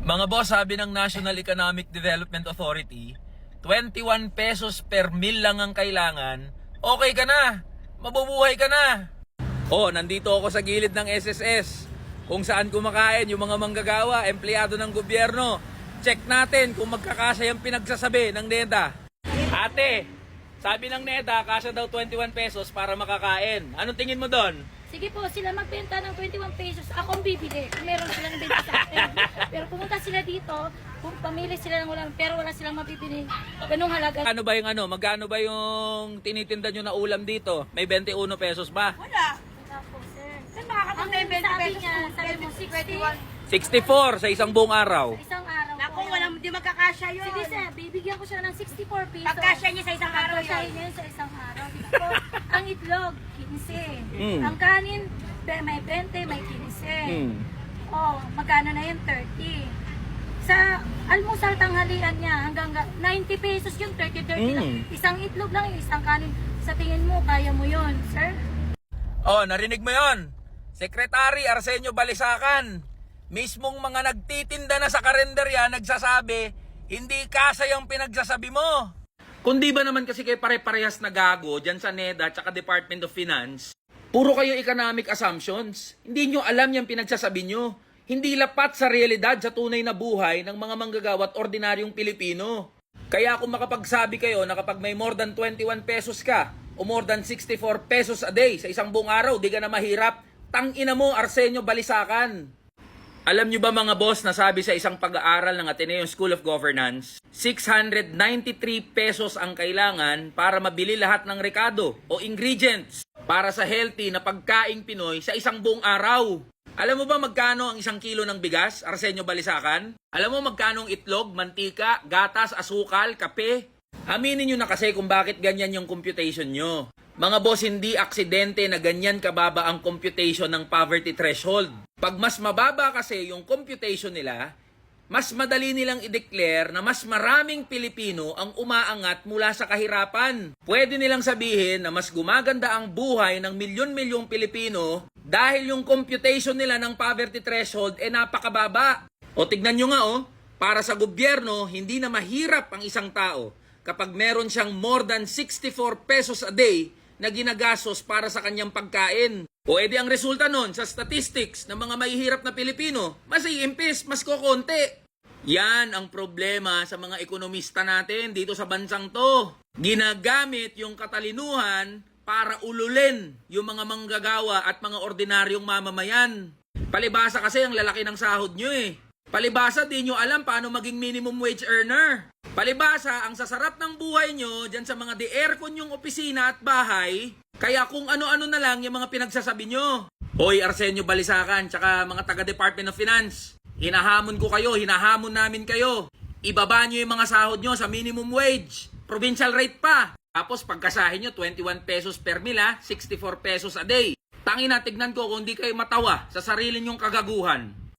Mga boss, sabi ng National Economic Development Authority, 21 pesos per meal lang ang kailangan, okay ka na, mabubuhay ka na. Nandito ako sa gilid ng SSS, kung saan kumakain yung mga manggagawa, empleyado ng gobyerno. Check natin kung magkakasya yung pinagsasabi ng NEDA. Ate, sabi ng NEDA, kasya daw 21 pesos para makakain. Anong tingin mo doon? Sige po, sila magbenta ng 21 pesos. Akong bibili. Meron silang benta sa akin. Pero pumunta sila dito, kung pamili sila ng ulam, pero wala silang mabibili. Ganung halaga. Magkano ba yung tinitinda nyo na ulam dito? May 21 pesos ba? Wala. Wala po, sir. Saan makakapag na yung 20 Sabi pesos? niya, sabi mo 64 60. sa isang buong araw. Isang araw Naku, po. walang di magkakasya yun. Sige sir, bibigyan ko siya ng 64 pesos. Pagkasya niya sa isang araw Pagkasya yun. niya sa isang araw. Sige po, ang itlog, 15. Mm. Ang kanin, may 20, may 15. Magkano na yun? 30. Sa almusal tanghalian niya, hanggang 90 pesos yung 30 lang. Isang itlog lang, isang kanin. Sa tingin mo, kaya mo yun, sir? Narinig mo yon? Secretary Arsenio Balisacan. Mismong mga nagtitinda na sa karenderya nagsasabi, hindi kasya yung pinagsasabi mo. Kundi ba naman kasi kayo pare-parehas na gago dyan sa NEDA at saka Department of Finance? Puro kayo economic assumptions. Hindi nyo alam yung pinagsasabi nyo. Hindi lapat sa realidad sa tunay na buhay ng mga manggagawa at ordinaryong Pilipino. Kaya kung makapagsabi kayo na kapag may more than 21 pesos ka o more than 64 pesos a day sa isang buong araw, di ka na mahirap, tangina mo Arsenio Balisacan. Alam nyo ba mga boss na sabi sa isang pag-aaral ng Ateneo School of Governance, 693 pesos ang kailangan para mabili lahat ng rekado o ingredients para sa healthy na pagkaing Pinoy sa isang buong araw. Alam mo ba magkano ang isang kilo ng bigas, Arsenio Balisacan? Alam mo magkano ang itlog, mantika, gatas, asukal, kape? Aminin nyo na kasi kung bakit ganyan yung computation nyo. Mga boss, hindi aksidente na ganyan kababa ang computation ng poverty threshold. Pag mas mababa kasi yung computation nila, mas madali nilang i-declare na mas maraming Pilipino ang umaangat mula sa kahirapan. Pwede nilang sabihin na mas gumaganda ang buhay ng milyon-milyong Pilipino dahil yung computation nila ng poverty threshold napakababa. Tignan nyo nga para sa gobyerno, hindi na mahirap ang isang tao kapag meron siyang more than 64 pesos a day na ginagastos para sa kanyang pagkain. Edi ang resulta nun sa statistics ng mga mahihirap na Pilipino, mas iimpis, mas kokonti. Yan ang problema sa mga ekonomista natin dito sa bansang to. Ginagamit yung katalinuhan para ululin yung mga manggagawa at mga ordinaryong mamamayan. Palibasa kasi ang lalaki ng sahod nyo Palibasa di nyo alam paano maging minimum wage earner. Palibasa ang sasarap ng buhay nyo dyan sa mga de-aircon yung opisina at bahay. Kaya kung ano-ano na lang yung mga pinagsasabi nyo. Hoy Arsenio Balisacan tsaka mga taga-Department of Finance. Hinahamon ko kayo, hinahamon namin kayo. Ibaba nyo yung mga sahod nyo sa minimum wage. Provincial rate pa. Tapos pagkasahin nyo 21 pesos per meal 64 pesos a day. Tangina, tignan ko kung di kayo matawa sa sarili nyong kagaguhan.